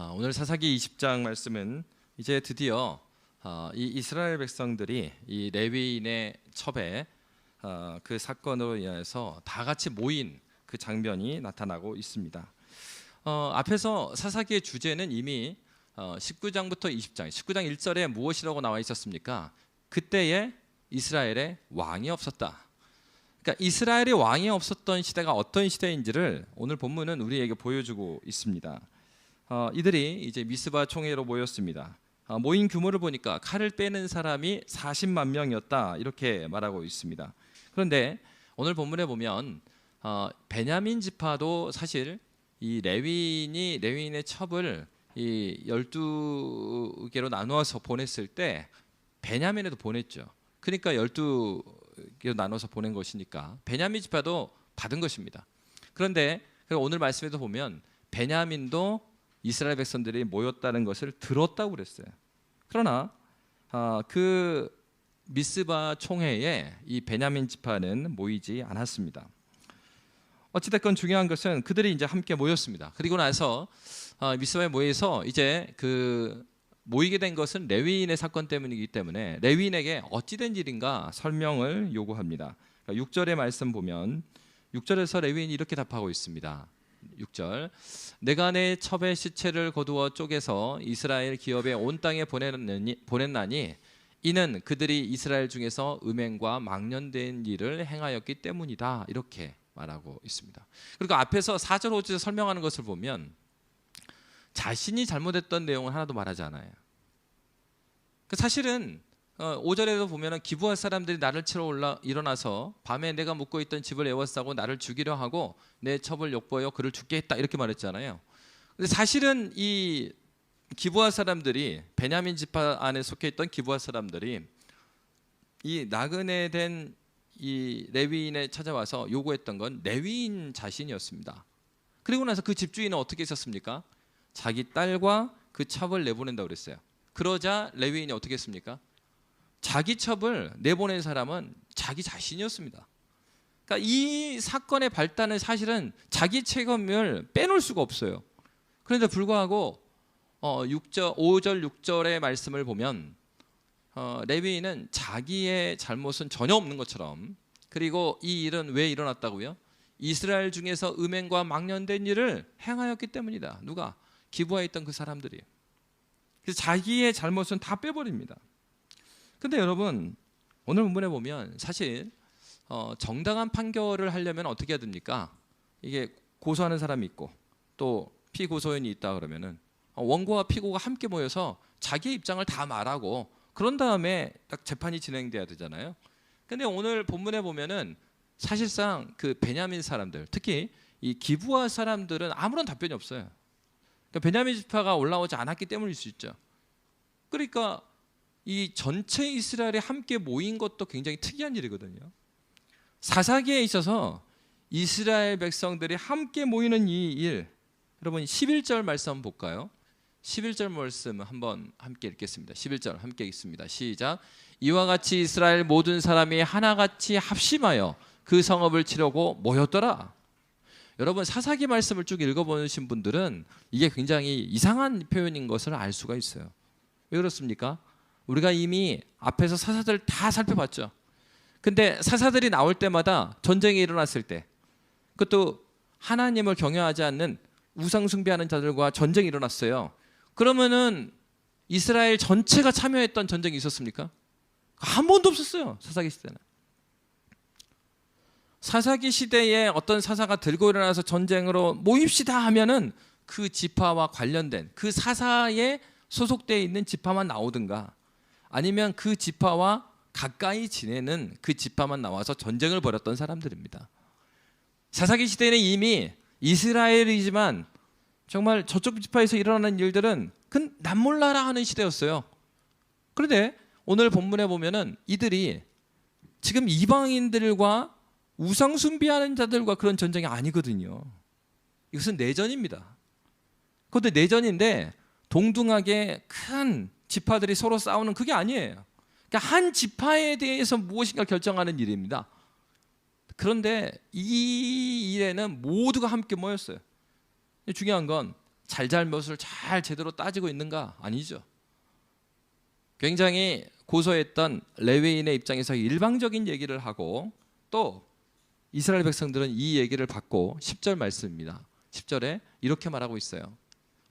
오늘 사사기 20장 말씀은 이제 드디어 이 이스라엘 백성들이 이 레위인의 첩에 그 사건으로 인해서 다 같이 모인 그 장면이 나타나고 있습니다. 앞에서 사사기의 주제는 이미 19장부터 20장, 19장 1절에 무엇이라고 나와 있었습니까? 그때에 이스라엘에 왕이 없었다. 그러니까 이스라엘의 왕이 없었던 시대가 어떤 시대인지를 오늘 본문은 우리에게 보여주고 있습니다. 이들이 이제 미스바 총회로 모였습니다. 모인 규모를 보니까 칼을 빼는 사람이 40만 명이었다 이렇게 말하고 있습니다. 그런데 오늘 본문에 보면 베냐민 지파도 사실 이 레위인의 첩을 이 12개로 나누어서 보냈을 때 베냐민에도 보냈죠. 그러니까 12개로 나눠서 보낸 것이니까 베냐민 지파도 받은 것입니다. 그런데 오늘 말씀에도 보면 베냐민도 이스라엘 백성들이 모였다는 것을 들었다고 그랬어요. 그러나 그 미스바 총회에 이 베냐민 지파는 모이지 않았습니다. 어찌됐건 중요한 것은 그들이 이제 함께 모였습니다. 그리고 나서 미스바에 모여서 이제 그 모이게 된 것은 레위인의 사건 때문이기 때문에 레위인에게 어찌된 일인가 설명을 요구합니다. 6절의 말씀 보면 6절에서 레위인이 이렇게 답하고 있습니다. 6절, 내가 내 첩의 시체를 거두어 쪼개서 이스라엘 기업에 온 땅에 보냈나니 이는 그들이 이스라엘 중에서 음행과 망령된 일을 행하였기 때문이다 이렇게 말하고 있습니다. 그리고 앞에서 4절 5절에 설명하는 것을 보면 자신이 잘못했던 내용을 하나도 말하지 않아요. 사실은 5절에도 보면 기브아 사람들이 나를 치러 일어나서 밤에 내가 묵고 있던 집을 에워싸고 나를 죽이려 하고 내 첩을 욕보여 그를 죽게 했다 이렇게 말했잖아요. 근데 사실은 이 기브아 사람들이 베냐민 지파 안에 속해 있던 기브아 사람들이 이 나그네 된 이 레위인에 찾아와서 요구했던 건 레위인 자신이었습니다. 그리고 나서 그 집주인은 어떻게 했었습니까? 자기 딸과 그 첩을 내보낸다고 그랬어요. 그러자 레위인이 어떻게 했습니까? 자기 첩을 내보낸 사람은 자기 자신이었습니다. 그러니까 이 사건의 발단은 사실은 자기 책임을 빼놓을 수가 없어요. 그런데 불구하고 5절 6절의 말씀을 보면 레위인은 자기의 잘못은 전혀 없는 것처럼, 그리고 이 일은 왜 일어났다고요? 이스라엘 중에서 음행과 망령된 일을 행하였기 때문이다. 누가? 기브아에 있던 그 사람들이. 그래서 자기의 잘못은 다 빼버립니다. 근데 여러분, 오늘 본문에 보면 사실 정당한 판결을 하려면 어떻게 해야 됩니까? 이게 고소하는 사람이 있고 또 피고소인이 있다 그러면은 원고와 피고가 함께 모여서 자기의 입장을 다 말하고 그런 다음에 딱 재판이 진행돼야 되잖아요. 근데 오늘 본문에 보면은 사실상 그 베냐민 사람들, 특히 이 기브아 사람들은 아무런 답변이 없어요. 그러니까 베냐민 지파가 올라오지 않았기 때문일 수 있죠. 그러니까 이 전체 이스라엘이 함께 모인 것도 굉장히 특이한 일이거든요. 사사기에 있어서 이스라엘 백성들이 함께 모이는 이 일, 여러분 11절 말씀 한번 볼까요? 11절 말씀 한번 함께 읽겠습니다. 11절 함께 읽습니다. 시작. 이와 같이 이스라엘 모든 사람이 하나같이 합심하여 그 성읍을 치려고 모였더라. 여러분 사사기 말씀을 쭉 읽어보신 분들은 이게 굉장히 이상한 표현인 것을 알 수가 있어요. 왜 그렇습니까? 우리가 이미 앞에서 사사들 다 살펴봤죠. 근데 사사들이 나올 때마다 전쟁이 일어났을 때, 그것도 하나님을 경외하지 않는 우상 숭배하는 자들과 전쟁이 일어났어요. 그러면은 이스라엘 전체가 참여했던 전쟁이 있었습니까? 한 번도 없었어요. 사사기 시대는. 사사기 시대에 어떤 사사가 들고 일어나서 전쟁으로 모입시다 하면은 그 지파와 관련된 그 사사에 소속되어 있는 지파만 나오든가, 아니면 그 지파와 가까이 지내는 그 지파만 나와서 전쟁을 벌였던 사람들입니다. 사사기 시대는 이미 이스라엘이지만 정말 저쪽 지파에서 일어나는 일들은 그 남몰라라 하는 시대였어요. 그런데 오늘 본문에 보면은 이들이 지금 이방인들과 우상 숭배하는 자들과 그런 전쟁이 아니거든요. 이것은 내전입니다. 그것도 내전인데 동등하게 큰 지파들이 서로 싸우는 그게 아니에요. 그러니까 한 지파에 대해서 무엇인가 결정하는 일입니다. 그런데 이 일에는 모두가 함께 모였어요. 중요한 건 잘잘못을 잘 제대로 따지고 있는가? 아니죠. 굉장히 고소했던 레위인의 입장에서 일방적인 얘기를 하고, 또 이스라엘 백성들은 이 얘기를 받고 10절 말씀입니다. 10절에 이렇게 말하고 있어요.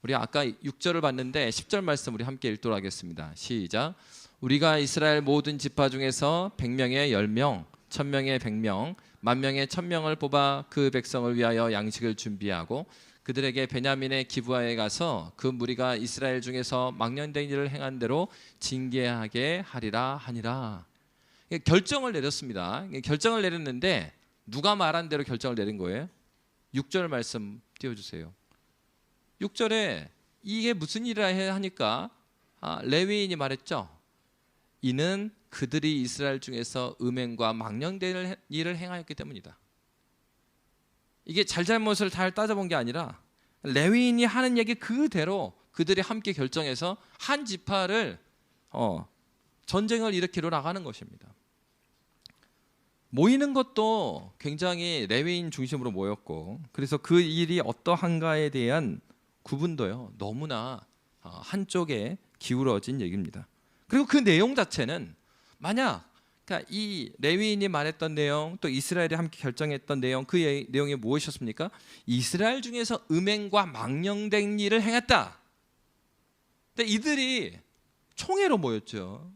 우리 아까 6절을 봤는데 10절 말씀 우리 함께 읽도록 하겠습니다. 시작. 우리가 이스라엘 모든 지파 중에서 100명에 10명, 1000명에 100명, 10,000명에 1000명을 뽑아 그 백성을 위하여 양식을 준비하고 그들에게 베냐민의 기브아에 가서 그 무리가 이스라엘 중에서 망령된 일을 행한 대로 징계하게 하리라 하니라. 결정을 내렸습니다. 결정을 내렸는데 누가 말한 대로 결정을 내린 거예요? 6절 말씀 띄워주세요. 6절에 이게 무슨 일이라 하니까 레위인이 말했죠. 이는 그들이 이스라엘 중에서 음행과 망령된 일을 행하였기 때문이다. 이게 잘잘못을 잘 따져본 게 아니라 레위인이 하는 얘기 그대로 그들이 함께 결정해서 한 지파를 전쟁을 일으키러 나가는 것입니다. 모이는 것도 굉장히 레위인 중심으로 모였고, 그래서 그 일이 어떠한가에 대한 구분도요 너무나 한쪽에 기울어진 얘기입니다. 그리고 그 내용 자체는 만약 그러니까 이 레위인이 말했던 내용, 또 이스라엘이 함께 결정했던 내용, 그 내용이 무엇이었습니까? 이스라엘 중에서 음행과 망령된 일을 행했다. 근데 이들이 총회로 모였죠.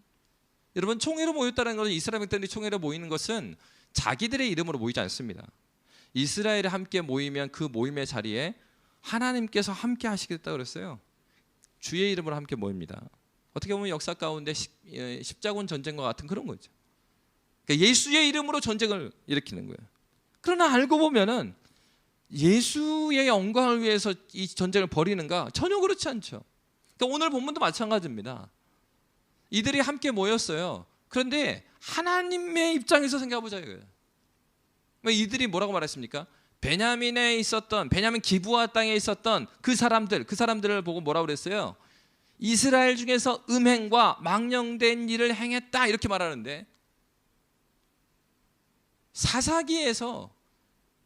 여러분, 총회로 모였다는 것은, 이스라엘 백성들이 총회로 모이는 것은 자기들의 이름으로 모이지 않습니다. 이스라엘이 함께 모이면 그 모임의 자리에 하나님께서 함께 하시겠다고 그랬어요. 주의 이름으로 함께 모입니다. 어떻게 보면 역사 가운데 십자군 전쟁과 같은 그런 거죠. 그러니까 예수의 이름으로 전쟁을 일으키는 거예요. 그러나 알고 보면은 예수의 영광을 위해서 이 전쟁을 벌이는가? 전혀 그렇지 않죠. 그러니까 오늘 본문도 마찬가지입니다. 이들이 함께 모였어요. 그런데 하나님의 입장에서 생각해보자 이거예요. 이들이 뭐라고 말했습니까? 베냐민에 있었던, 베냐민 기브아 땅에 있었던 그 사람들을 보고 뭐라고 그랬어요? 이스라엘 중에서 음행과 망령된 일을 행했다, 이렇게 말하는데, 사사기에서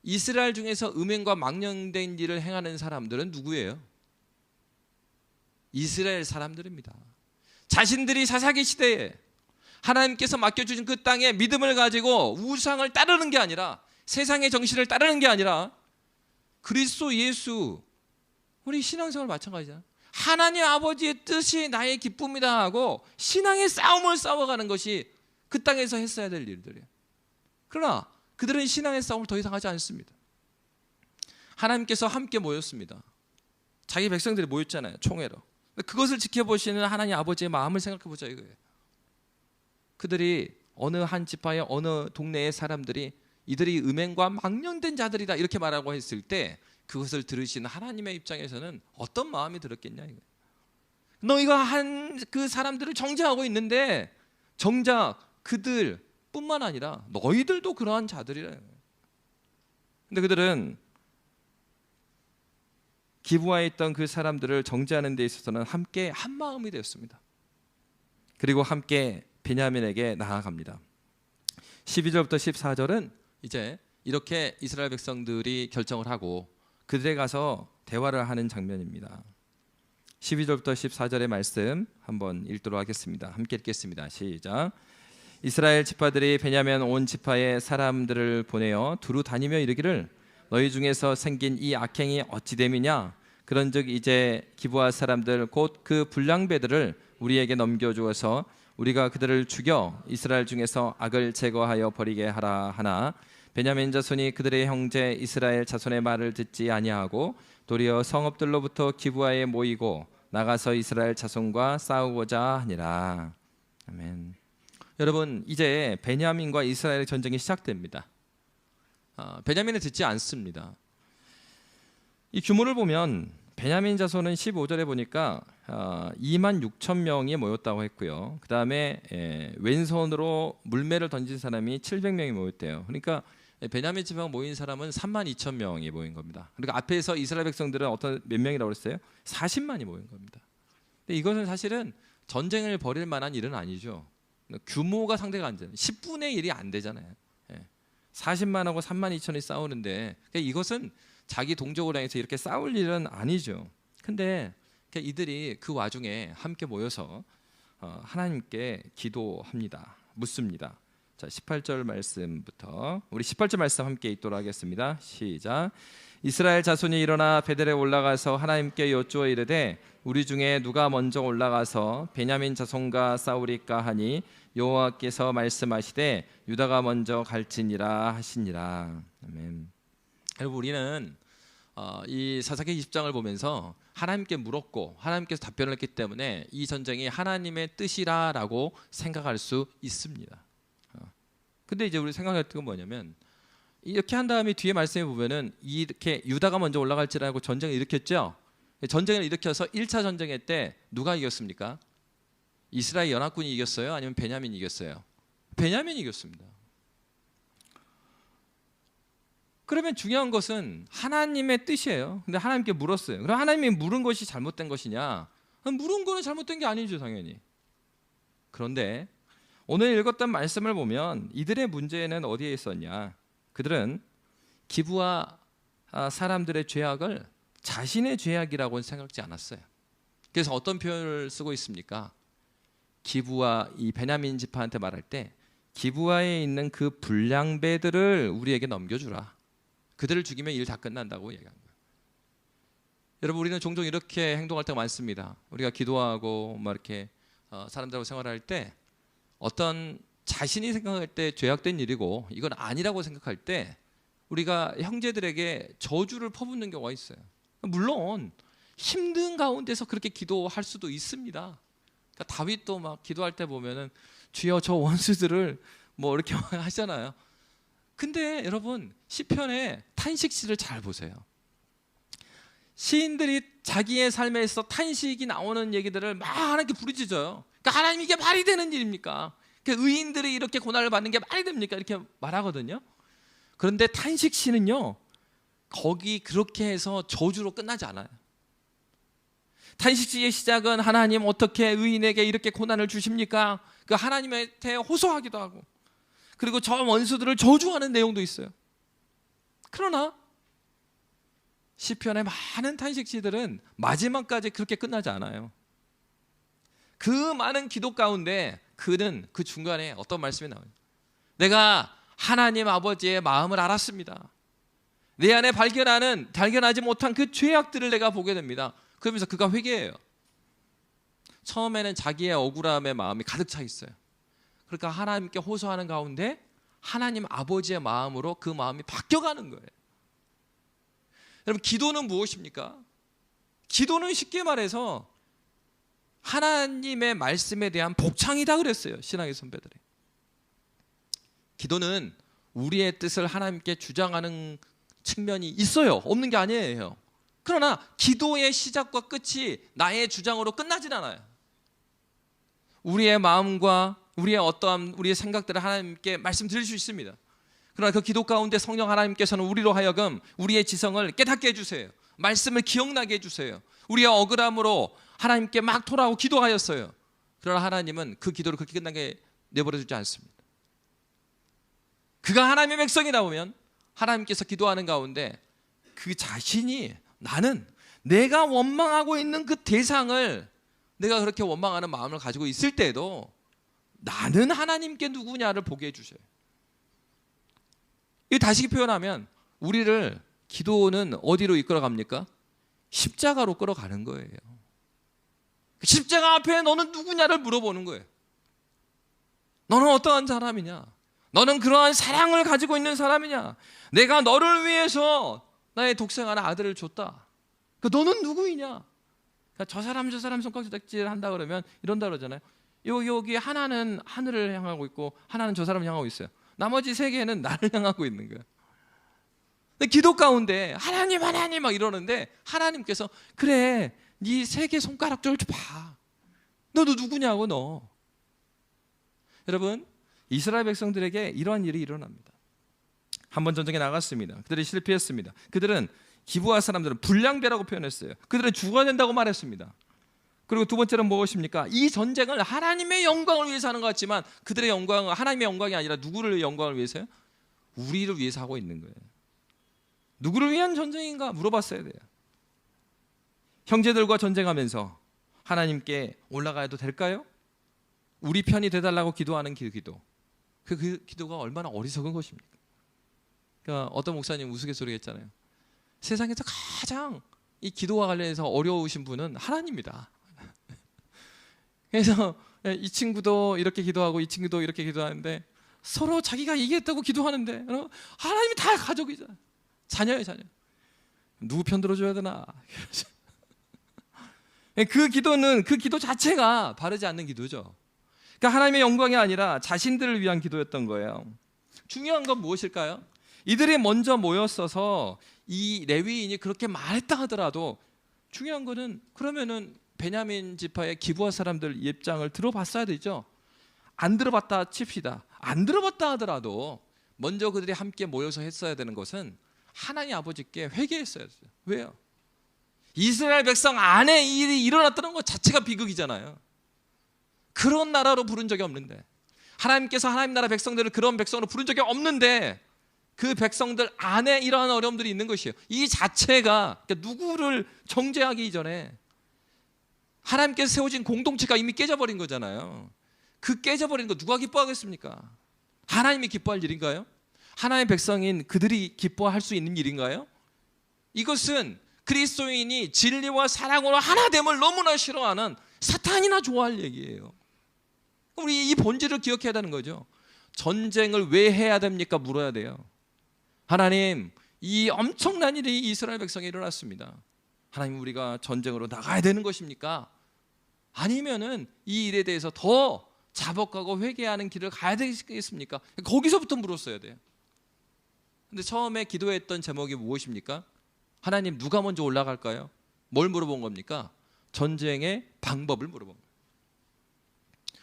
이스라엘 중에서 음행과 망령된 일을 행하는 사람들은 누구예요? 이스라엘 사람들입니다. 자신들이 사사기 시대에 하나님께서 맡겨주신 그 땅에 믿음을 가지고 우상을 따르는 게 아니라, 세상의 정신을 따르는 게 아니라 그리스도 예수, 우리 신앙생활 마찬가지잖아요. 하나님 아버지의 뜻이 나의 기쁨이다 하고 신앙의 싸움을 싸워가는 것이 그 땅에서 했어야 될 일들이에요. 그러나 그들은 신앙의 싸움을 더 이상 하지 않습니다. 하나님께서 함께 모였습니다. 자기 백성들이 모였잖아요, 총회로. 그것을 지켜보시는 하나님 아버지의 마음을 생각해보자 이거예요. 그들이 어느 한 지파의 어느 동네의 사람들이 이들이 음행과 망령된 자들이다 이렇게 말하고 했을 때, 그것을 들으시는 하나님의 입장에서는 어떤 마음이 들었겠냐 이거예요. 너희가 한 그 사람들을 정죄하고 있는데 정작 그들뿐만 아니라 너희들도 그러한 자들이라. 근데 그들은 기브아에 있던 그 사람들을 정죄하는 데 있어서는 함께 한 마음이 되었습니다. 그리고 함께 베냐민에게 나아갑니다. 12절부터 14절은 이제 이렇게 이스라엘 백성들이 결정을 하고 그들에 가서 대화를 하는 장면입니다. 12절부터 14절의 말씀 한번 읽도록 하겠습니다. 함께 읽겠습니다. 시작. 이스라엘 지파들이 베냐민 온 지파의 사람들을 보내어 두루 다니며 이르기를, 너희 중에서 생긴 이 악행이 어찌 됨이냐? 그런즉 이제 기브아 사람들 곧 그 불량배들을 우리에게 넘겨주어서 우리가 그들을 죽여 이스라엘 중에서 악을 제거하여 버리게 하라 하나, 베냐민 자손이 그들의 형제 이스라엘 자손의 말을 듣지 아니하고 도리어 성읍들로부터 기브아에 모이고 나가서 이스라엘 자손과 싸우고자 하니라. 아멘. 여러분, 이제 베냐민과 이스라엘의 전쟁이 시작됩니다. 베냐민은 듣지 않습니다. 이 규모를 보면 베냐민 자손은 15절에 보니까 26,000명이 모였다고 했고요. 그 다음에 왼손으로 물매를 던진 사람이 700명이 모였대요. 그러니까 베냐민 지파가 모인 사람은 32,000명이 모인 겁니다. 그러니까 앞에서 이스라엘 백성들은 몇 명이라고 그랬어요? 40만이 모인 겁니다. 근데 이것은 사실은 전쟁을 벌일 만한 일은 아니죠. 규모가 상대가 안 되는 10분의 1이 안 되잖아요. 40만하고 32,000이 싸우는데, 그러니까 이것은 자기 동족을 향해서 이렇게 싸울 일은 아니죠. 근데 이들이 그 와중에 함께 모여서 하나님께 기도합니다. 묻습니다. 자, 18절 말씀부터 우리 18절 말씀 함께 읽도록 하겠습니다. 시작. 이스라엘 자손이 일어나 베델에 올라가서 하나님께 여쭈어 이르되 우리 중에 누가 먼저 올라가서 베냐민 자손과 싸우리까 하니 여호와께서 말씀하시되 유다가 먼저 갈지니라 하시니라. 아멘. 여러분, 우리는 이 사사기 20장을 보면서 하나님께 물었고 하나님께서 답변을 했기 때문에 이 전쟁이 하나님의 뜻이라라고 생각할 수 있습니다. 근데 이제 우리 생각했던 건 뭐냐면, 이렇게 한 다음에 뒤에 말씀에 보면은 이렇게 유다가 먼저 올라갈지라고 전쟁을 일으켰죠. 전쟁을 일으켜서 1차 전쟁 때 누가 이겼습니까? 이스라엘 연합군이 이겼어요? 아니면 베냐민이 이겼어요? 베냐민이 이겼습니다. 그러면 중요한 것은 하나님의 뜻이에요. 근데 하나님께 물었어요. 그럼 하나님이 물은 것이 잘못된 것이냐? 물은 거는 잘못된 게 아니죠, 당연히. 그런데 오늘 읽었던 말씀을 보면 이들의 문제는 어디에 있었냐? 그들은 기브아 사람들의 죄악을 자신의 죄악이라고는 생각지 않았어요. 그래서 어떤 표현을 쓰고 있습니까? 기브아, 이 베냐민 지파한테 말할 때 기브아에 있는 그 불량배들을 우리에게 넘겨주라. 그들을 죽이면 일 다 끝난다고 얘기한 거예요. 여러분, 우리는 종종 이렇게 행동할 때가 많습니다. 우리가 기도하고 막 이렇게 사람들하고 생활할 때 어떤 자신이 생각할 때 죄악된 일이고 이건 아니라고 생각할 때 우리가 형제들에게 저주를 퍼붓는 경우가 있어요. 물론 힘든 가운데서 그렇게 기도할 수도 있습니다. 그러니까 다윗도 막 기도할 때 보면은 주여 저 원수들을 뭐 이렇게 하잖아요. 근데 여러분, 시편의 탄식시를 잘 보세요. 시인들이 자기의 삶에서 탄식이 나오는 얘기들을 막 하나님께 부르짖어요. 그러니까 하나님, 이게 말이 되는 일입니까? 의인들이 이렇게 고난을 받는 게 말이 됩니까? 이렇게 말하거든요. 그런데 탄식시는요, 거기 그렇게 해서 저주로 끝나지 않아요. 탄식시의 시작은 하나님 어떻게 의인에게 이렇게 고난을 주십니까? 그 하나님한테 호소하기도 하고, 그리고 저 원수들을 저주하는 내용도 있어요. 그러나 시편의 많은 탄식시들은 마지막까지 그렇게 끝나지 않아요. 그 많은 기도 가운데 그는 그 중간에 어떤 말씀이 나와요? 내가 하나님 아버지의 마음을 알았습니다. 내 안에 발견하지 못한 그 죄악들을 내가 보게 됩니다. 그러면서 그가 회개해요. 처음에는 자기의 억울함의 마음이 가득 차 있어요. 그러니까 하나님께 호소하는 가운데 하나님 아버지의 마음으로 그 마음이 바뀌어가는 거예요. 여러분, 기도는 무엇입니까? 기도는 쉽게 말해서 하나님의 말씀에 대한 복창이다 그랬어요, 신앙의 선배들이. 기도는 우리의 뜻을 하나님께 주장하는 측면이 있어요. 없는 게 아니에요. 그러나 기도의 시작과 끝이 나의 주장으로 끝나진 않아요. 우리의 마음과 우리의 어떠한 우리의 생각들을 하나님께 말씀드릴 수 있습니다. 그러나 그 기도 가운데 성령 하나님께서는 우리로 하여금 우리의 지성을 깨닫게 해주세요. 말씀을 기억나게 해주세요. 우리의 억울함으로 하나님께 막 토라고 기도하였어요. 그러나 하나님은 그 기도를 그렇게 끝나게 내버려 두지 않습니다. 그가 하나님의 백성이다 보면 하나님께서 기도하는 가운데 그 자신이, 나는 내가 원망하고 있는 그 대상을, 내가 그렇게 원망하는 마음을 가지고 있을 때도 나는 하나님께 누구냐를 보게 해주셔요. 이 다시 표현하면 우리를 기도는 어디로 이끌어 갑니까? 십자가로 끌어가는 거예요. 십자가 앞에 너는 누구냐를 물어보는 거예요. 너는 어떠한 사람이냐? 너는 그러한 사랑을 가지고 있는 사람이냐? 내가 너를 위해서 나의 독생하는 아들을 줬다. 너는 누구이냐? 저 사람 손가락질 한다 그러면 이런다 그러잖아요. 여기 하나는 하늘을 향하고 있고 하나는 저 사람을 향하고 있어요. 나머지 세 개는 나를 향하고 있는 거예요. 근데 기도 가운데 하나님 막 이러는데 하나님께서, 그래, 네 세 개 손가락 좀 봐. 너도 누구냐고, 너. 여러분, 이스라엘 백성들에게 이러한 일이 일어납니다. 한번 전쟁에 나갔습니다. 그들이 실패했습니다. 그들은 기브아 사람들은 불량배라고 표현했어요. 그들은 죽어야 된다고 말했습니다. 그리고 두 번째는 무엇입니까? 이 전쟁을 하나님의 영광을 위해서 하는 것 같지만 그들의 영광은 하나님의 영광이 아니라 누구를 영광을 위해서요? 우리를 위해서 하고 있는 거예요. 누구를 위한 전쟁인가 물어봤어야 돼요. 형제들과 전쟁하면서 하나님께 올라가도 될까요? 우리 편이 되달라고 기도하는 기도. 그 기도가 얼마나 어리석은 것입니까? 그러니까 어떤 목사님 우스갯소리 했잖아요. 세상에서 가장 이 기도와 관련해서 어려우신 분은 하나님입니다. 그래서 이 친구도 이렇게 기도하고 이 친구도 이렇게 기도하는데 서로 자기가 이기겠다고 기도하는데 하나님이 다 가족이잖아요. 자녀예요, 자녀. 누구 편 들어줘야 되나? 그 기도는 그 기도 자체가 바르지 않는 기도죠. 그러니까 하나님의 영광이 아니라 자신들을 위한 기도였던 거예요. 중요한 건 무엇일까요? 이들이 먼저 모였어서 이 레위인이 그렇게 말했다 하더라도 중요한 거는 그러면은 베냐민 지파의 기브아 사람들 입장을 들어봤어야 되죠. 안 들어봤다 칩시다. 안 들어봤다 하더라도 먼저 그들이 함께 모여서 했어야 되는 것은 하나님 아버지께 회개했어야 됐어요. 왜요? 이스라엘 백성 안에 이 일이 일어났다는 것 자체가 비극이잖아요. 그런 나라로 부른 적이 없는데, 하나님께서 하나님 나라 백성들을 그런 백성으로 부른 적이 없는데 그 백성들 안에 이러한 어려움들이 있는 것이에요. 이 자체가 그러니까 누구를 정죄하기 이전에 하나님께서 세워진 공동체가 이미 깨져버린 거잖아요. 그 깨져버린 거 누가 기뻐하겠습니까? 하나님이 기뻐할 일인가요? 하나님의 백성인 그들이 기뻐할 수 있는 일인가요? 이것은 그리스도인이 진리와 사랑으로 하나됨을 너무나 싫어하는 사탄이나 좋아할 얘기예요. 우리 이 본질을 기억해야 되는 거죠. 전쟁을 왜 해야 됩니까? 물어야 돼요. 하나님, 이 엄청난 일이 이스라엘 백성에 일어났습니다. 하나님, 우리가 전쟁으로 나가야 되는 것입니까? 아니면은 이 일에 대해서 더 자복하고 회개하는 길을 가야 되겠습니까? 거기서부터 물었어야 돼요. 근데 처음에 기도했던 제목이 무엇입니까? 하나님, 누가 먼저 올라갈까요? 뭘 물어본 겁니까? 전쟁의 방법을 물어본 거예요.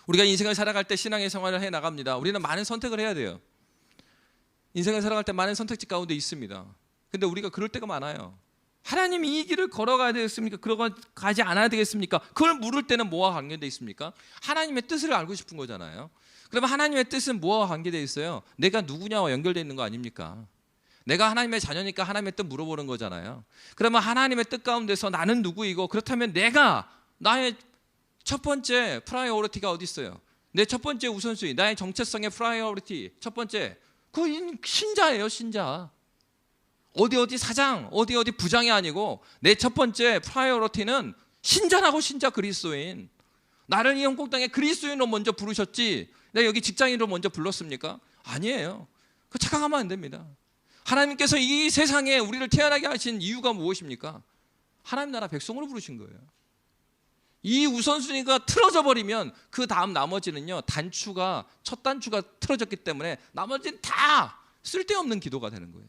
우리가 인생을 살아갈 때 신앙의 생활을 해 나갑니다. 우리는 많은 선택을 해야 돼요. 인생을 살아갈 때 많은 선택지 가운데 있습니다. 근데 우리가 그럴 때가 많아요. 하나님이 이 길을 걸어가야 되겠습니까? 걸어가지 않아야 되겠습니까? 그걸 물을 때는 뭐와 관계되어 있습니까? 하나님의 뜻을 알고 싶은 거잖아요. 그러면 하나님의 뜻은 뭐와 관계되어 있어요? 내가 누구냐와 연결되어 있는 거 아닙니까? 내가 하나님의 자녀니까 하나님의 뜻 물어보는 거잖아요. 그러면 하나님의 뜻 가운데서 나는 누구이고, 그렇다면 내가 나의 첫 번째 프라이어리티가 어디 있어요? 내 첫 번째 우선순위, 나의 정체성의 프라이어리티 첫 번째, 그 신자예요. 신자. 어디 사장, 어디 부장이 아니고 내 첫 번째 프라이어리티는 신자라고. 신자 그리스도인. 나를 이 영국땅에 그리스도인으로 먼저 부르셨지 내가 여기 직장인으로 먼저 불렀습니까? 아니에요. 그 착각하면 안 됩니다. 하나님께서 이 세상에 우리를 태어나게 하신 이유가 무엇입니까? 하나님 나라 백성으로 부르신 거예요. 이 우선순위가 틀어져 버리면 그 다음 나머지는요, 첫 단추가 틀어졌기 때문에 나머지는 다 쓸데없는 기도가 되는 거예요.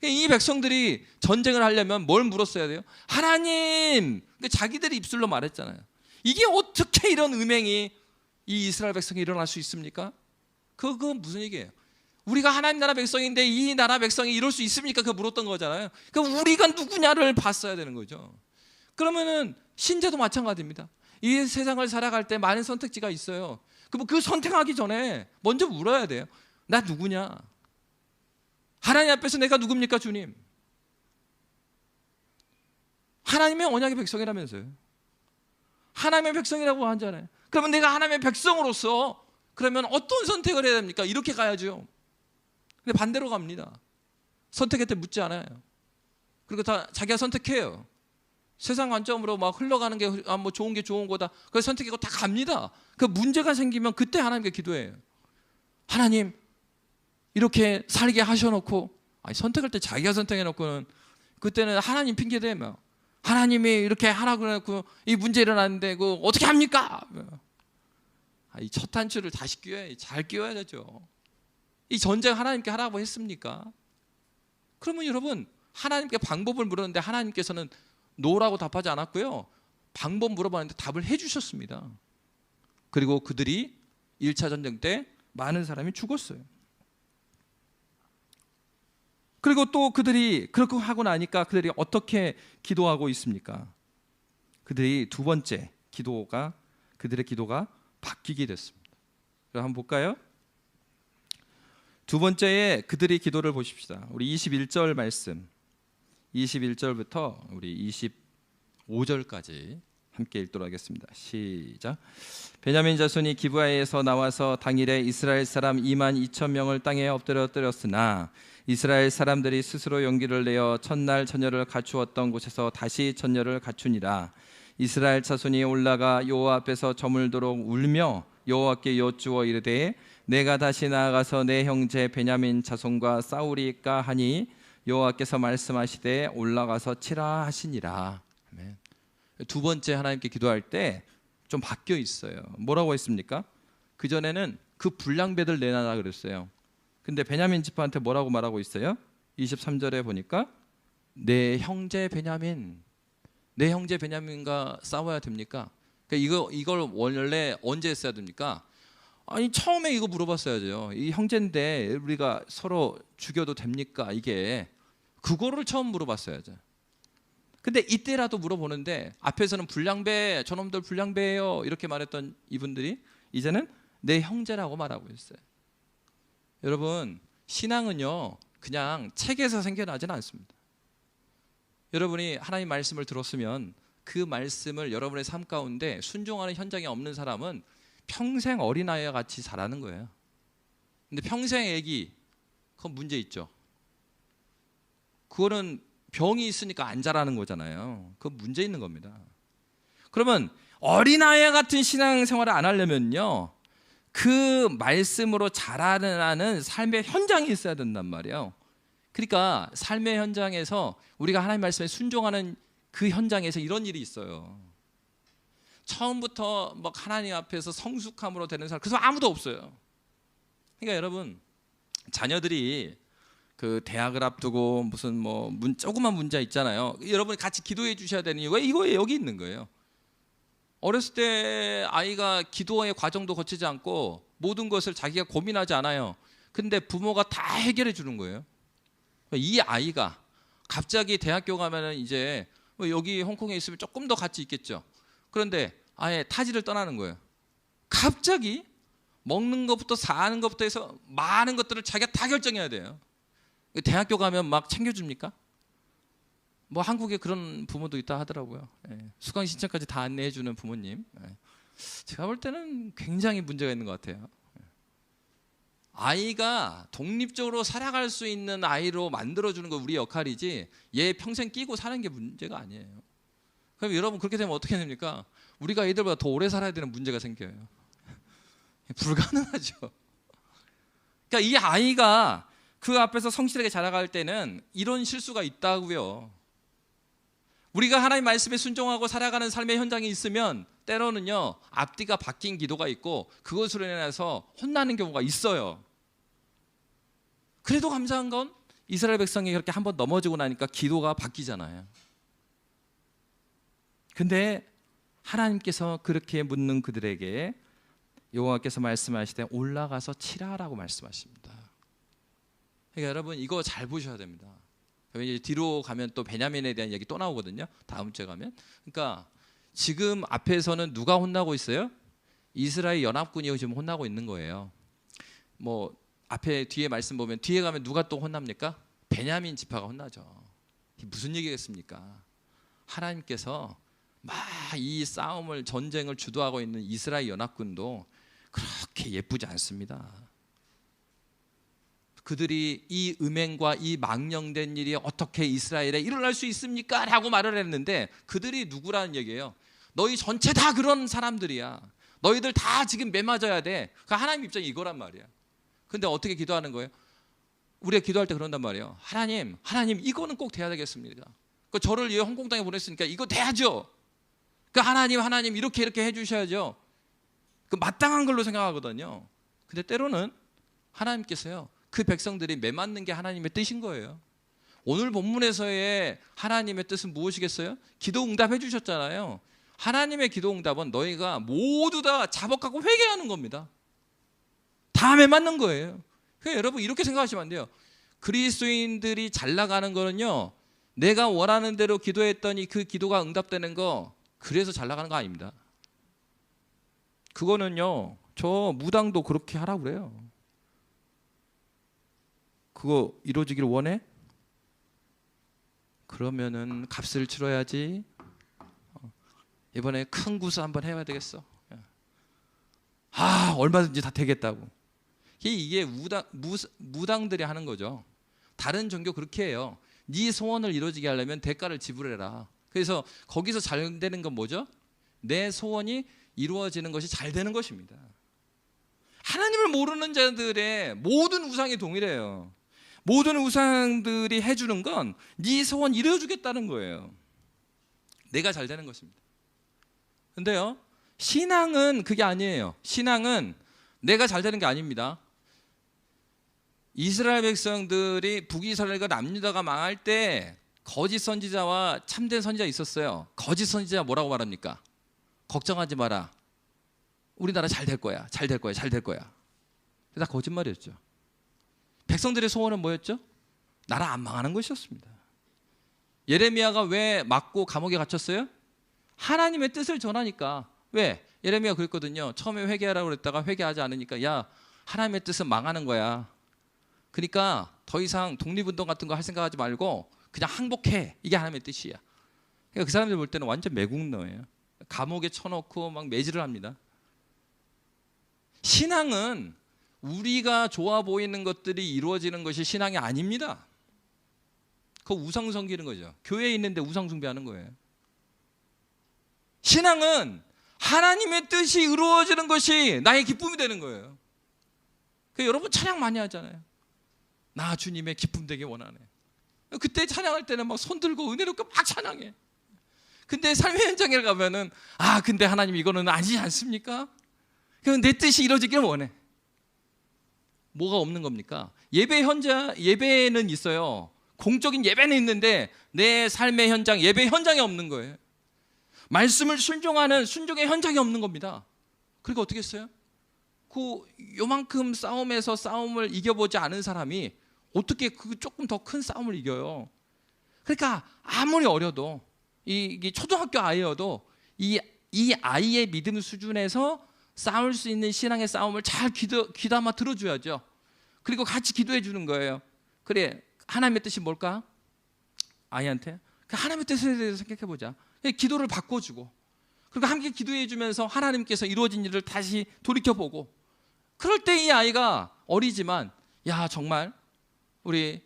이 백성들이 전쟁을 하려면 뭘 물었어야 돼요? 하나님! 자기들이 입술로 말했잖아요. 이게 어떻게 이런 음행이 이 이스라엘 백성이 일어날 수 있습니까? 그건 무슨 얘기예요? 우리가 하나님 나라 백성인데 이 나라 백성이 이럴 수 있습니까? 그거 물었던 거잖아요. 그러니까 우리가 누구냐를 봤어야 되는 거죠. 그러면은 신자도 마찬가지입니다. 이 세상을 살아갈 때 많은 선택지가 있어요. 그 선택하기 전에 먼저 물어야 돼요. 나 누구냐? 하나님 앞에서 내가 누굽니까, 주님? 하나님의 언약의 백성이라면서요. 하나님의 백성이라고 하잖아요. 그러면 내가 하나님의 백성으로서 그러면 어떤 선택을 해야 됩니까? 이렇게 가야죠. 근데 반대로 갑니다. 선택할 때 묻지 않아요. 그리고 다 자기가 선택해요. 세상 관점으로 막 흘러가는 게 뭐 좋은 게 좋은 거다. 그래서 선택하고 다 갑니다. 그 문제가 생기면 그때 하나님께 기도해요. 하나님, 이렇게 살게 하셔놓고, 선택할 때 자기가 선택해놓고는 그때는 하나님 핑계 대며, 하나님이 이렇게 하라고 해놓고 이 문제 일어났는데 그 어떻게 합니까? 이 첫 단추를 다시 잘 끼워야 되죠. 이 전쟁 하나님께 하라고 했습니까? 그러면 여러분, 하나님께 방법을 물었는데 하나님께서는 노라고 답하지 않았고요, 방법 물어봤는데 답을 해주셨습니다. 그리고 그들이 1차 전쟁 때 많은 사람이 죽었어요. 그리고 또 그들이 그렇게 하고 나니까 그들이 어떻게 기도하고 있습니까? 그들이 두 번째 그들의 기도가 바뀌게 됐습니다. 그럼 한번 볼까요? 두 번째에 그들의 기도를 보십시다. 우리 21절 말씀, 21절부터 우리 5절까지 함께 읽도록 하겠습니다. 시작. 베냐민 자손이 기브아에서 나와서 당일에 이스라엘 사람 2만 2천 명을 땅에 엎드렸으나 이스라엘 사람들이 스스로 용기를 내어 첫날 전열을 갖추었던 곳에서 다시 전열을 갖추니라. 이스라엘 자손이 올라가 여호와 앞에서 저물도록 울며 여호와께 여쭈어 이르되 내가 다시 나아가서 내 형제 베냐민 자손과 싸우리까 하니 여호와께서 말씀하시되 올라가서 치라 하시니라. 아멘. 두 번째 하나님께 기도할 때 좀 바뀌어 있어요. 뭐라고 했습니까? 그 전에는 그 불량배들 내놔라 그랬어요. 근데 베냐민 지파한테 뭐라고 말하고 있어요? 23절에 보니까 내 형제 베냐민과 싸워야 됩니까? 그러니까 이걸 원래 언제 했어야 됩니까? 아니 처음에 이거 물어봤어야죠. 이 형제인데 우리가 서로 죽여도 됩니까? 이게 그거를 처음 물어봤어야죠. 근데 이때라도 물어보는데 앞에서는 불량배, 저놈들 불량배예요 이렇게 말했던 이분들이 이제는 내 형제라고 말하고 있어요. 여러분, 신앙은요 그냥 책에서 생겨나지는 않습니다. 여러분이 하나님 말씀을 들었으면 그 말씀을 여러분의 삶 가운데 순종하는 현장이 없는 사람은 평생 어린아이와 같이 자라는 거예요. 근데 평생 애기, 그건 문제 있죠. 그거는 병이 있으니까 안 자라는 거잖아요. 그건 문제 있는 겁니다. 그러면 어린아이와 같은 신앙생활을 안 하려면요 그 말씀으로 자라는 삶의 현장이 있어야 된단 말이에요. 그러니까 삶의 현장에서 우리가 하나님 말씀에 순종하는 그 현장에서 이런 일이 있어요. 처음부터 막 하나님 앞에서 성숙함으로 되는 사람 그래서 아무도 없어요. 그러니까 여러분, 자녀들이 그 대학을 앞두고 무슨 뭐 조그만 문제 있잖아요. 여러분이 같이 기도해 주셔야 되는 이유가 이거에 여기 있는 거예요. 어렸을 때 아이가 기도의 과정도 거치지 않고 모든 것을 자기가 고민하지 않아요. 근데 부모가 다 해결해 주는 거예요. 이 아이가 갑자기 대학교 가면은 이제 여기 홍콩에 있으면 조금 더 같이 있겠죠. 그런데 아예 타지를 떠나는 거예요. 갑자기 먹는 것부터 사는 것부터 해서 많은 것들을 자기가 다 결정해야 돼요. 대학교 가면 막 챙겨줍니까? 뭐 한국에 그런 부모도 있다 하더라고요. 수강 신청까지 다 안내해 주는 부모님. 제가 볼 때는 굉장히 문제가 있는 것 같아요. 아이가 독립적으로 살아갈 수 있는 아이로 만들어주는 거 우리 역할이지 얘 평생 끼고 사는 게 문제가 아니에요. 그럼 여러분 그렇게 되면 어떻게 됩니까? 우리가 애들보다 더 오래 살아야 되는 문제가 생겨요. 불가능하죠. 그러니까 이 아이가 그 앞에서 성실하게 자라갈 때는 이런 실수가 있다고요. 우리가 하나님 말씀에 순종하고 살아가는 삶의 현장이 있으면 때로는요 앞뒤가 바뀐 기도가 있고 그것으로 인해서 혼나는 경우가 있어요. 그래도 감사한 건 이스라엘 백성이 그렇게 한번 넘어지고 나니까 기도가 바뀌잖아요. 근데 하나님께서 그렇게 묻는 그들에게 여호와께서 말씀하시되 올라가서 치라라고 말씀하십니다. 그러니까 여러분 이거 잘 보셔야 됩니다. 이제 뒤로 가면 또 베냐민에 대한 얘기 또 나오거든요. 다음 주에 가면. 그러니까 지금 앞에서는 누가 혼나고 있어요? 이스라엘 연합군이 지금 혼나고 있는 거예요. 뭐 앞에 뒤에 말씀 보면 뒤에 가면 누가 또 혼납니까? 베냐민 지파가 혼나죠. 이게 무슨 얘기겠습니까? 하나님께서 막 이 싸움을 전쟁을 주도하고 있는 이스라엘 연합군도 그렇게 예쁘지 않습니다. 그들이 이 음행과 이 망령된 일이 어떻게 이스라엘에 일어날 수 있습니까? 라고 말을 했는데 그들이 누구라는 얘기예요? 너희 전체 다 그런 사람들이야. 너희들 다 지금 매맞아야 돼. 그러니까 하나님 입장이 이거란 말이야. 근데 어떻게 기도하는 거예요? 우리가 기도할 때 그런단 말이에요. 하나님 이거는 꼭 돼야 되겠습니다. 그 저를 이 홍콩 땅에 보냈으니까 이거 돼야죠. 그 하나님 이렇게 해주셔야죠. 그 마땅한 걸로 생각하거든요. 근데 때로는 하나님께서요 그 백성들이 매맞는 게 하나님의 뜻인 거예요. 오늘 본문에서의 하나님의 뜻은 무엇이겠어요? 기도 응답해 주셨잖아요. 하나님의 기도 응답은 너희가 모두 다 자복하고 회개하는 겁니다. 다 매맞는 거예요. 그러니까 여러분 이렇게 생각하시면 안 돼요. 그리스도인들이 잘 나가는 거는요 내가 원하는 대로 기도했더니 그 기도가 응답되는 거 그래서 잘 나가는 거 아닙니다. 그거는요 저 무당도 그렇게 하라고 그래요. 그거 이루어지길 원해? 그러면은 값을 치러야지. 이번에 큰 구슬 한번 해야 되겠어. 아, 얼마든지 다 되겠다고. 이게 무당들이 하는 거죠. 다른 종교 그렇게 해요. 네 소원을 이루어지게 하려면 대가를 지불해라. 그래서 거기서 잘 되는 건 뭐죠? 내 소원이 이루어지는 것이 잘 되는 것입니다. 하나님을 모르는 자들의 모든 우상이 동일해요. 모든 우상들이 해주는 건 네 소원 이루어주겠다는 거예요. 내가 잘 되는 것입니다. 근데요, 신앙은 그게 아니에요. 신앙은 내가 잘 되는 게 아닙니다. 이스라엘 백성들이 북이스라엘과 남유다가 망할 때 거짓 선지자와 참된 선지자 있었어요. 거짓 선지자 뭐라고 말합니까? 걱정하지 마라. 우리나라 잘 될 거야. 잘 될 거야. 잘 될 거야. 다 거짓말이었죠. 백성들의 소원은 뭐였죠? 나라 안 망하는 것이었습니다. 예레미야가 왜 맞고 감옥에 갇혔어요? 하나님의 뜻을 전하니까. 왜? 예레미야가 그랬거든요. 처음에 회개하라고 그랬다가 회개하지 않으니까 야, 하나님의 뜻은 망하는 거야. 그러니까 더 이상 독립운동 같은 거 할 생각하지 말고 그냥 항복해. 이게 하나님의 뜻이야. 그러니까 그 사람들 볼 때는 완전 매국노예요. 감옥에 쳐놓고 막 매질을 합니다. 신앙은 우리가 좋아 보이는 것들이 이루어지는 것이 신앙이 아닙니다. 그거 우상 섬기는 거죠. 교회에 있는데 우상 숭배하는 거예요. 신앙은 하나님의 뜻이 이루어지는 것이 나의 기쁨이 되는 거예요. 여러분 찬양 많이 하잖아요. 나 주님의 기쁨 되게 원하네. 그때 찬양할 때는 막 손 들고 은혜롭게 막 찬양해. 근데 삶의 현장에 가면은 근데 하나님 이거는 아니지 않습니까? 그럼 내 뜻이 이루어지길 원해. 뭐가 없는 겁니까? 예배는 있어요. 공적인 예배는 있는데 내 삶의 현장, 예배 현장에 없는 거예요. 말씀을 순종하는 순종의 현장이 없는 겁니다. 그러니까 어떻게 했어요? 요만큼 싸움에서 싸움을 이겨보지 않은 사람이 어떻게 그 조금 더 큰 싸움을 이겨요? 그러니까 아무리 어려도 이 초등학교 아이여도 이 아이의 믿음 수준에서 싸울 수 있는 신앙의 싸움을 잘 귀담아 들어줘야죠. 그리고 같이 기도해 주는 거예요. 그래, 하나님의 뜻이 뭘까? 아이한테 하나님의 뜻에 대해서 생각해 보자. 기도를 바꿔주고, 그리고 함께 기도해 주면서 하나님께서 이루어진 일을 다시 돌이켜보고, 그럴 때 이 아이가 어리지만 야, 정말 우리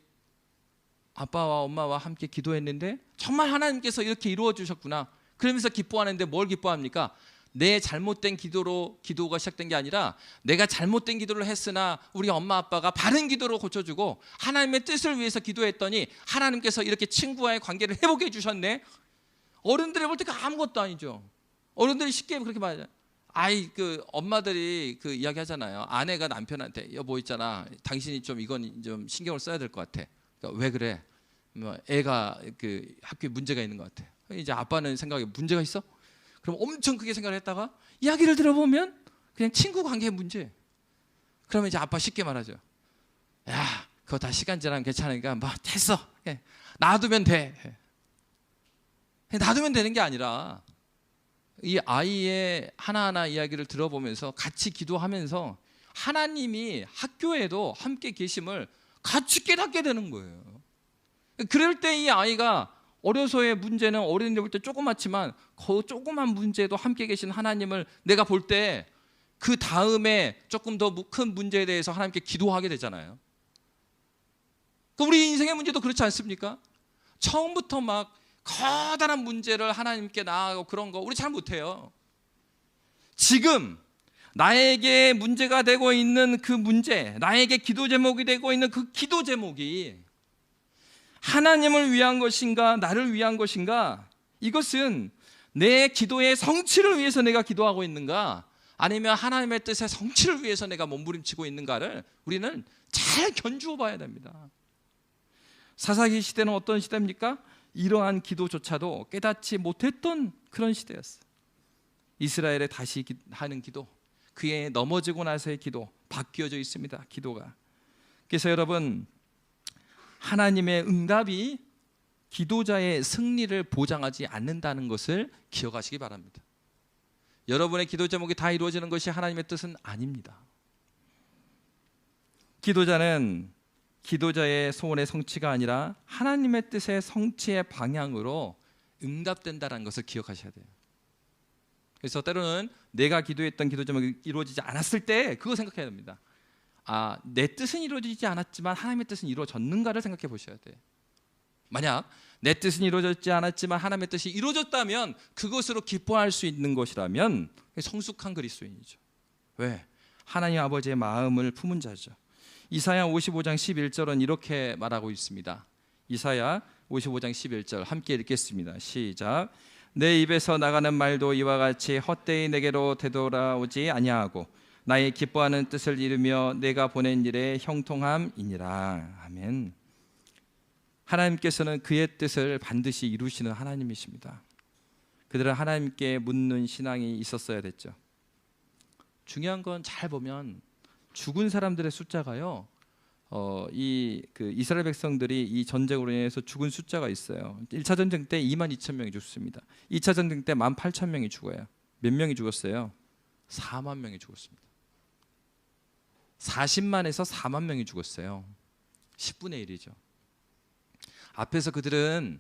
아빠와 엄마와 함께 기도했는데 정말 하나님께서 이렇게 이루어 주셨구나. 그러면서 기뻐하는데 뭘 기뻐합니까? 내 잘못된 기도가 시작된 게 아니라 내가 잘못된 기도를 했으나 우리 엄마 아빠가 바른 기도로 고쳐주고 하나님의 뜻을 위해서 기도했더니 하나님께서 이렇게 친구와의 관계를 회복해 주셨네. 어른들이 볼 때 아무것도 아니죠. 어른들이 쉽게 그렇게 말하잖아요. 엄마들이 이야기 하잖아요. 아내가 남편한테 여보 있잖아, 당신이 좀 이건 좀 신경을 써야 될 것 같아. 그러니까 왜 그래? 애가 학교에 문제가 있는 것 같아. 이제 아빠는 생각에 문제가 있어? 그럼 엄청 크게 생각을 했다가 이야기를 들어보면 그냥 친구 관계의 문제. 그러면 이제 아빠 쉽게 말하죠. 야, 그거 다 시간 지나면 괜찮으니까 뭐 됐어. 놔두면 돼. 놔두면 되는 게 아니라 이 아이의 하나하나 이야기를 들어보면서 같이 기도하면서 하나님이 학교에도 함께 계심을 같이 깨닫게 되는 거예요. 그럴 때 이 아이가 어려서의 문제는 어린이들 볼 때 조그맣지만 그 조그만 문제도 함께 계신 하나님을 내가 볼 때 그 다음에 조금 더 큰 문제에 대해서 하나님께 기도하게 되잖아요. 우리 인생의 문제도 그렇지 않습니까? 처음부터 막 커다란 문제를 하나님께 나아가고 그런 거 우리 잘 못해요. 지금 나에게 문제가 되고 있는 그 문제, 나에게 기도 제목이 되고 있는 그 기도 제목이 하나님을 위한 것인가 나를 위한 것인가, 이것은 내 기도의 성취를 위해서 내가 기도하고 있는가 아니면 하나님의 뜻의 성취를 위해서 내가 몸부림치고 있는가를 우리는 잘 견주어 봐야 됩니다. 사사기 시대는 어떤 시대입니까? 이러한 기도조차도 깨닫지 못했던 그런 시대였어요. 이스라엘에 다시 하는 기도, 그의 넘어지고 나서의 기도 바뀌어져 있습니다. 기도가. 그래서 여러분, 하나님의 응답이 기도자의 승리를 보장하지 않는다는 것을 기억하시기 바랍니다. 여러분의 기도 제목이 다 이루어지는 것이 하나님의 뜻은 아닙니다. 기도자는 기도자의 소원의 성취가 아니라 하나님의 뜻의 성취의 방향으로 응답된다는 것을 기억하셔야 돼요. 그래서 때로는 내가 기도했던 기도 제목이 이루어지지 않았을 때 그거 생각해야 됩니다. 내 뜻은 이루어지지 않았지만 하나님의 뜻은 이루어졌는가를 생각해 보셔야 돼. 만약 내 뜻은 이루어졌지 않았지만 하나님의 뜻이 이루어졌다면 그것으로 기뻐할 수 있는 것이라면 성숙한 그리스도인이죠. 왜? 하나님 아버지의 마음을 품은 자죠. 이사야 55장 11절은 이렇게 말하고 있습니다. 이사야 55장 11절 함께 읽겠습니다. 시작. 내 입에서 나가는 말도 이와 같이 헛되이 내게로 되돌아오지 아니하고 나의 기뻐하는 뜻을 이루며 내가 보낸 일에 형통함이니라. 아멘. 하나님께서는 그의 뜻을 반드시 이루시는 하나님이십니다. 그들은 하나님께 묻는 신앙이 있었어야 됐죠. 중요한 건 잘 보면 죽은 사람들의 숫자가요, 이스라엘 백성들이 이 전쟁으로 인해서 죽은 숫자가 있어요. 1차 전쟁 때 22,000명이 죽습니다. 2차 전쟁 때 18,000명이 죽어요. 몇 명이 죽었어요? 4만 명이 죽었습니다. 40만에서 4만 명이 죽었어요. 10분의 1이죠. 앞에서 그들은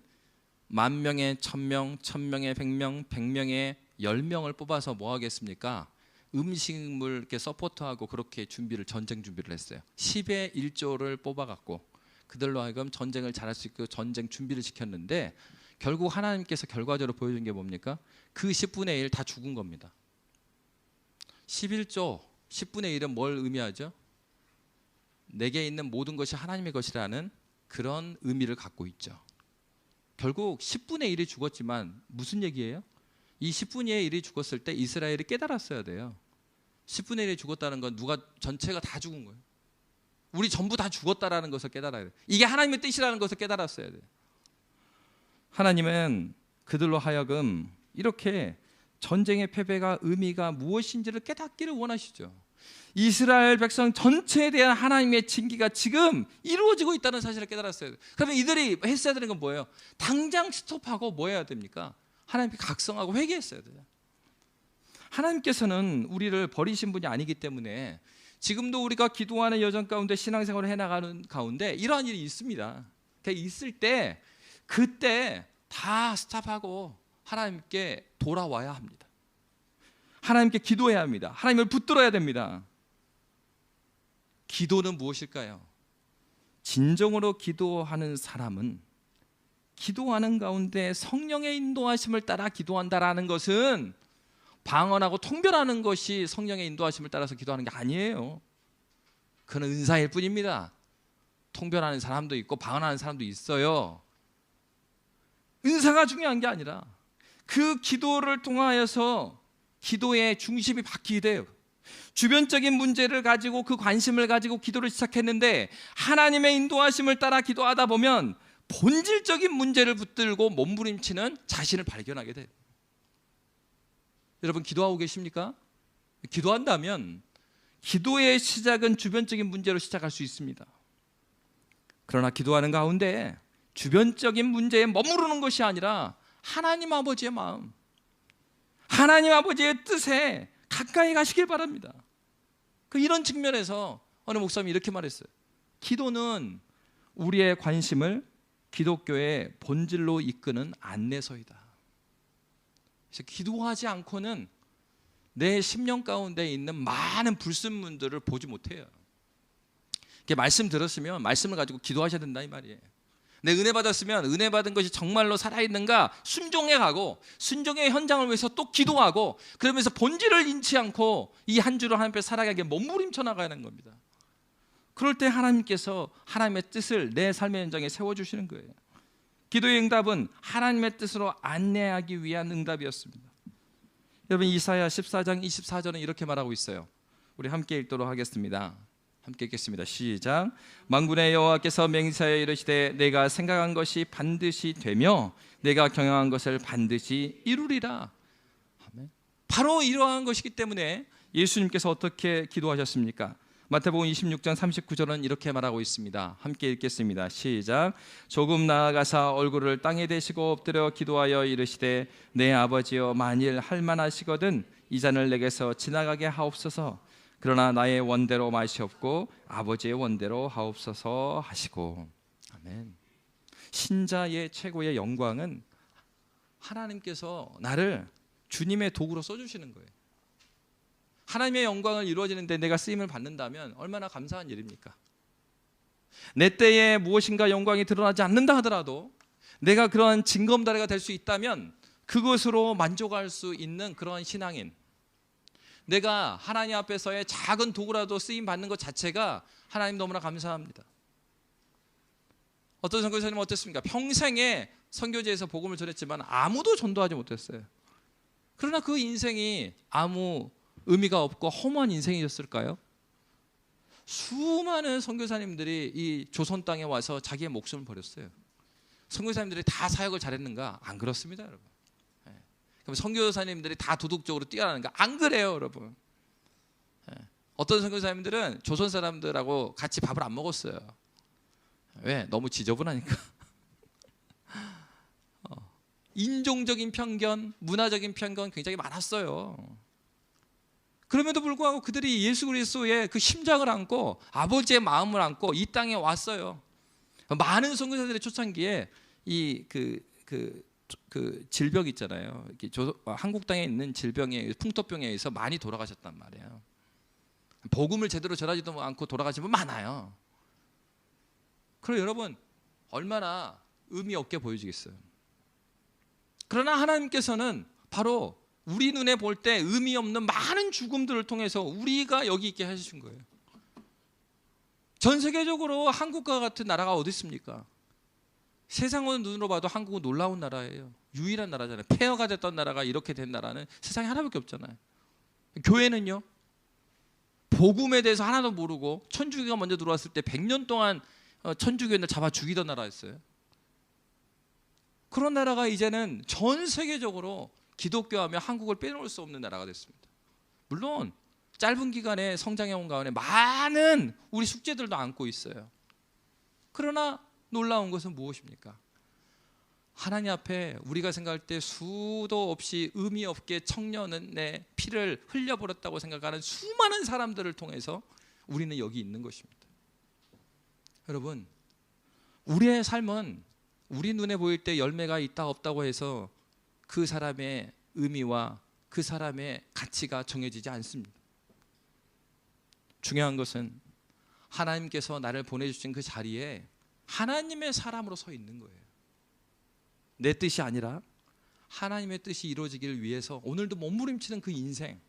10,000명에 1,000명, 1,000명에 100명, 100명에 10명을 뽑아서 뭐 하겠습니까? 음식물 이렇게 서포트하고 그렇게 전쟁 준비를 했어요. 10의 1조를 뽑아갖고 그들로 하여금 전쟁을 잘할 수 있고 전쟁 준비를 시켰는데 결국 하나님께서 결과적으로 보여준 게 뭡니까? 그 10분의 1 다 죽은 겁니다. 11조 10분의 1은 뭘 의미하죠? 내게 있는 모든 것이 하나님의 것이라는 그런 의미를 갖고 있죠. 결국 10분의 1이 죽었지만 무슨 얘기예요? 이 10분의 1이 죽었을 때 이스라엘이 깨달았어야 돼요. 10분의 1이 죽었다는 건 누가 전체가 다 죽은 거예요. 우리 전부 다 죽었다라는 것을 깨달아야 돼요. 이게 하나님의 뜻이라는 것을 깨달았어야 돼요. 하나님은 그들로 하여금 이렇게 전쟁의 패배가 의미가 무엇인지를 깨닫기를 원하시죠. 이스라엘 백성 전체에 대한 하나님의 징계가 지금 이루어지고 있다는 사실을 깨달았어요. 그러면 이들이 했어야 되는 건 뭐예요? 당장 스톱하고 뭐 해야 됩니까? 하나님께 각성하고 회개했어야 돼요. 하나님께서는 우리를 버리신 분이 아니기 때문에 지금도 우리가 기도하는 여정 가운데 신앙생활을 해나가는 가운데 이러한 일이 있습니다. 있을 때 그때 다 스탑하고 하나님께 돌아와야 합니다. 하나님께 기도해야 합니다. 하나님을 붙들어야 됩니다. 기도는 무엇일까요? 진정으로 기도하는 사람은 기도하는 가운데 성령의 인도하심을 따라 기도한다라는 것은 방언하고 통변하는 것이 성령의 인도하심을 따라서 기도하는 게 아니에요. 그는 은사일 뿐입니다. 통변하는 사람도 있고 방언하는 사람도 있어요. 은사가 중요한 게 아니라 그 기도를 통하여서 기도의 중심이 바뀌게 돼요. 주변적인 문제를 가지고 그 관심을 가지고 기도를 시작했는데 하나님의 인도하심을 따라 기도하다 보면 본질적인 문제를 붙들고 몸부림치는 자신을 발견하게 돼요. 여러분 기도하고 계십니까? 기도한다면 기도의 시작은 주변적인 문제로 시작할 수 있습니다. 그러나 기도하는 가운데 주변적인 문제에 머무르는 것이 아니라 하나님 아버지의 마음, 하나님 아버지의 뜻에 가까이 가시길 바랍니다. 이런 측면에서 어느 목사님이 이렇게 말했어요. 기도는 우리의 관심을 기독교의 본질로 이끄는 안내서이다. 그래서 기도하지 않고는 내 심령 가운데 있는 많은 불순물들을 보지 못해요. 이렇게 말씀 들었으면 말씀을 가지고 기도하셔야 된다 이 말이에요. 내 은혜 받았으면 은혜 받은 것이 정말로 살아있는가 순종해 가고 순종의 현장을 위해서 또 기도하고 그러면서 본질을 잃지 않고 이 한 주를 하나님 앞에 살아가게 몸부림쳐 나가는 겁니다. 그럴 때 하나님께서 하나님의 뜻을 내 삶의 현장에 세워주시는 거예요. 기도의 응답은 하나님의 뜻으로 안내하기 위한 응답이었습니다. 여러분 이사야 14장 24절은 이렇게 말하고 있어요. 우리 함께 읽도록 하겠습니다. 함께 읽겠습니다. 시작. 만군의 여호와께서 맹세하여 이르시되 내가 생각한 것이 반드시 되며 내가 경영한 것을 반드시 이루리라. 아멘. 바로 이러한 것이기 때문에 예수님께서 어떻게 기도하셨습니까? 마태복음 26장 39절은 이렇게 말하고 있습니다. 함께 읽겠습니다. 시작. 조금 나아가사 얼굴을 땅에 대시고 엎드려 기도하여 이르시되 내 아버지여 만일 할만하시거든 이 잔을 내게서 지나가게 하옵소서. 그러나 나의 원대로 마시옵고 아버지의 원대로 하옵소서 하시고. 아멘. 신자의 최고의 영광은 하나님께서 나를 주님의 도구로 써주시는 거예요. 하나님의 영광을 이루어지는데 내가 쓰임을 받는다면 얼마나 감사한 일입니까? 내 때에 무엇인가 영광이 드러나지 않는다 하더라도 내가 그러한 징검다리가 될 수 있다면 그것으로 만족할 수 있는 그러한 신앙인, 내가 하나님 앞에서의 작은 도구라도 쓰임 받는 것 자체가 하나님 너무나 감사합니다. 어떤 선교사님은 어땠습니까? 평생에 선교지에서 복음을 전했지만 아무도 전도하지 못했어요. 그러나 그 인생이 아무 의미가 없고 허무한 인생이었을까요? 수많은 선교사님들이 이 조선 땅에 와서 자기의 목숨을 버렸어요. 선교사님들이 다 사역을 잘했는가? 안 그렇습니다, 여러분. 그럼 선교사님들이 다 도덕적으로 뛰어나는가? 안 그래요, 여러분. 어떤 선교사님들은 조선 사람들하고 같이 밥을 안 먹었어요. 왜? 너무 지저분하니까. 인종적인 편견, 문화적인 편견 굉장히 많았어요. 그럼에도 불구하고 그들이 예수 그리스도의 그 심장을 안고 아버지의 마음을 안고 이 땅에 왔어요. 많은 선교사들의 초창기에 이 질병 있잖아요. 한국 땅에 있는 질병에, 풍토병에 의해서 많이 돌아가셨단 말이에요. 복음을 제대로 전하지도 않고 돌아가신 분 많아요. 그럼 여러분 얼마나 의미 없게 보여지겠어요. 그러나 하나님께서는 바로 우리 눈에 볼 때 의미 없는 많은 죽음들을 통해서 우리가 여기 있게 하신 거예요. 전 세계적으로 한국과 같은 나라가 어디 있습니까? 세상의 눈으로 봐도 한국은 놀라운 나라예요. 유일한 나라잖아요. 폐허가 됐던 나라가 이렇게 된 나라는 세상에 하나밖에 없잖아요. 교회는요, 복음에 대해서 하나도 모르고 천주교가 먼저 들어왔을 때 100년 동안 천주교인을 잡아 죽이던 나라였어요. 그런 나라가 이제는 전 세계적으로 기독교하며 한국을 빼놓을 수 없는 나라가 됐습니다. 물론 짧은 기간에 성장해온 가운데 많은 우리 숙제들도 안고 있어요. 그러나 놀라운 것은 무엇입니까? 하나님 앞에 우리가 생각할 때 수도 없이 의미 없게 청년의 피를 흘려버렸다고 생각하는 수많은 사람들을 통해서 우리는 여기 있는 것입니다. 여러분, 우리의 삶은 우리 눈에 보일 때 열매가 있다 없다고 해서 그 사람의 의미와 그 사람의 가치가 정해지지 않습니다. 중요한 것은 하나님께서 나를 보내주신 그 자리에 하나님의 사람으로 서 있는 거예요. 내 뜻이 아니라 하나님의 뜻이 이루어지기를 위해서 오늘도 몸부림치는 그 인생,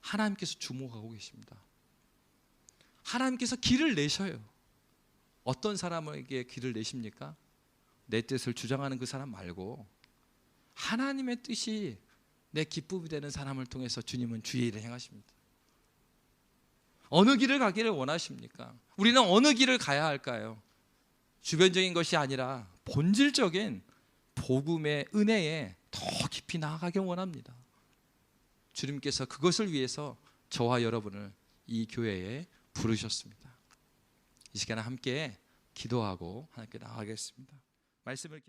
하나님께서 주목하고 계십니다. 하나님께서 길을 내셔요. 어떤 사람에게 길을 내십니까? 내 뜻을 주장하는 그 사람 말고 하나님의 뜻이 내 기쁨이 되는 사람을 통해서 주님은 주의 일을 행하십니다. 어느 길을 가기를 원하십니까? 우리는 어느 길을 가야 할까요? 주변적인 것이 아니라 본질적인 복음의 은혜에 더 깊이 나아가길 원합니다. 주님께서 그것을 위해서 저와 여러분을 이 교회에 부르셨습니다. 이 시간에 함께 기도하고 하나님께 나아가겠습니다. 말씀을